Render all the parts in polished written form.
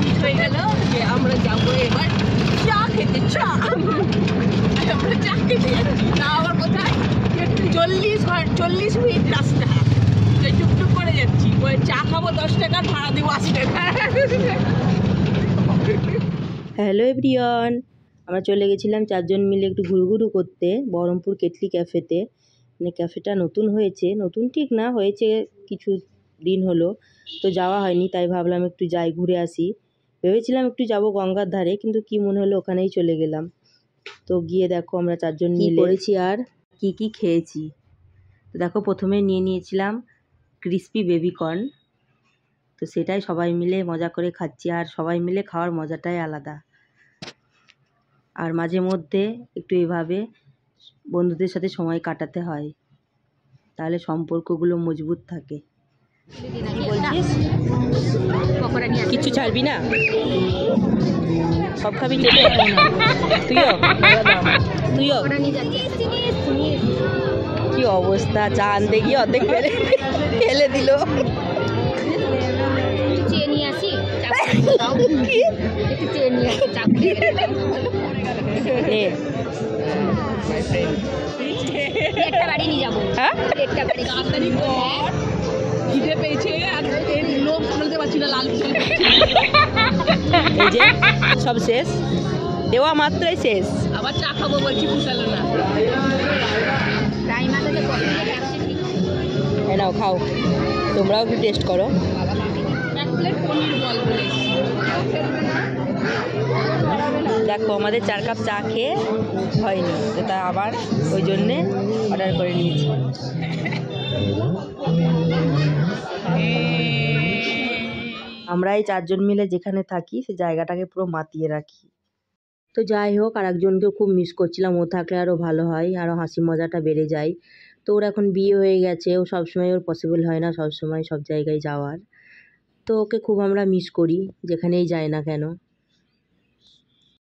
ঠিক হয়ে গেল যে আমরা যাবো এবার চা খেতে। চা আমরা চা খেতে যাচ্ছি না আবার কোথায় 40 মিনিট রাস্তা টুকটুক করে যাচ্ছি। চা খাবো 10 টাকা, ভাড়া দেবো 80 টাকা। হ্যালো এভরিওয়ান, আমরা চলে গেছিলাম 4 জন মিলে একটু ঘুরু করতে বহরমপুর কেটলি ক্যাফেতে। মানে ক্যাফেটা নতুন হয়েছে, নতুন ঠিক না, হয়েছে কিছু দিন হলো, তো যাওয়া হয়নি, তাই ভাবলাম একটু যাই ঘুরে আসি। ভেবেছিলাম একটু যাব গঙ্গার ধারে, কিন্তু কি মনে হলো ওখানেই চলে গেলাম। তো গিয়ে দেখো আমরা 4 জন মিলে করেছি আর কি খেয়েছি। তো দেখো প্রথমে নিয়েছিলাম ক্রিস্পি বেবিকর্ন, তো সেটাই সবাই মিলে মজা করে খাচ্ছি, আর সবাই মিলে খাওয়ার মজাটাই আলাদা। আর মাঝে মধ্যে একটু এভাবে বন্ধুদের সাথে সময় কাটাতে হয়, তাহলে সম্পর্কগুলো মজবুত থাকে। বলছিস কিচ্ছু ছাড়বি না? সব খাবি? তুইও কি অবস্থা, চা আনতে গিয়ে অর্ধেক ফেলে দিল। সব শেষ, দেওয়া মাত্রই শেষ, আবার চা খাবো বলছি, পুষালো না। নাও খাও, তোমরাও একটু টেস্ট করো। দেখো আমাদের 4 কাপ চা খেয়ে হয়নি, তো তা আবার ওই জন্যে অর্ডার করে নিয়েছি। আমরা এই 4 জন মিলে যেখানে থাকি সে জায়গাটাকে পুরো মাতিয়ে রাখি। তো যাই হোক, আর একজনকেও খুব মিস করছিলাম, ও থাকলে আরও ভালো হয়, আরও হাসি মজাটা বেড়ে যায়। তো ওর এখন বিয়ে হয়ে গেছে, ও সবসময় ওর পসিবল হয় না সবসময় সব জায়গায় যাওয়ার, তো ওকে খুব আমরা মিস করি যেখানেই যায় না কেন।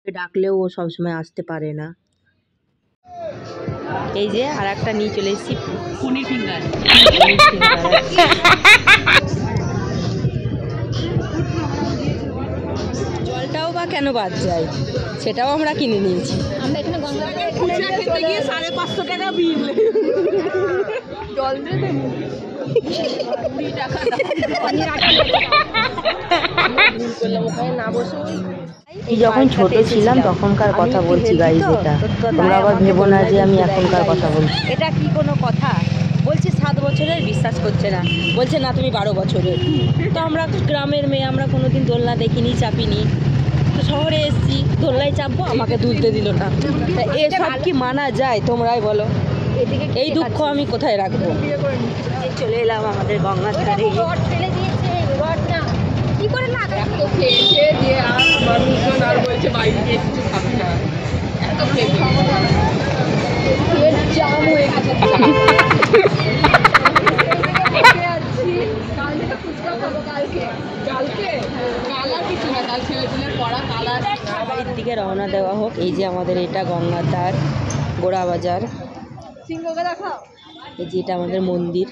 ডাকলেও ও সবসময় আসতে পারে না। এই যে আর একটা নিয়ে চলে এসেছি, পনির ফিঙ্গার। জলটাও বা কেন বাদ যায়, সেটাও আমরা কিনে নিয়েছি। আমরা এখানে খেতে গিয়ে 550 টাকা বিল। জল দিয়ে যখন ছোট ছিলাম তখনকার কথা বলছি গাইজ, এটা তোমরা আবার ভেবো না যে আমি এখনকার কথা বলছি। এটা কি কোনো কথা? বলছি 7 বছরের, বিশ্বাস করছে না, বলছে না তুমি 12 বছরের। তো আমরা গ্রামের মেয়ে, আমরা কোনোদিন দোলনা দেখিনি, চাপিনি, তো শহরে এসেছি, দোলনায় চাপবো, আমাকে দুলতে দিল না। এসব কি মানা যায় তোমরাই বলো? এই দুঃখ আমি কোথায় রাখবো? চলে এলাম আমাদের গঙ্গার ধারে। কি করে না এত খেয়ে দিয়ে আর মানুষজন আর বলছে বাইরে গিয়ে কিছু খাবি না, এত খেয়ে জাম হয়ে গেছে। বাড়ির দিকে রওনা দেওয়া হোক। এই যে আমাদের এটা গঙ্গার ধার, গোড়া বাজার। এই যে এটা আমাদের মন্দির,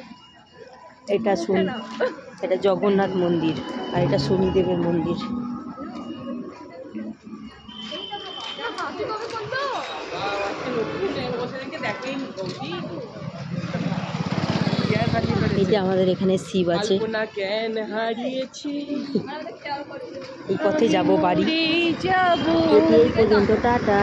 এটা জগন্নাথ মন্দির, আর এটা শনিদেবের মন্দির। এই যে আমাদের এখানে শিব আছে। এই পথে যাবো বাড়ি, এই পর্যন্ত, টাটা।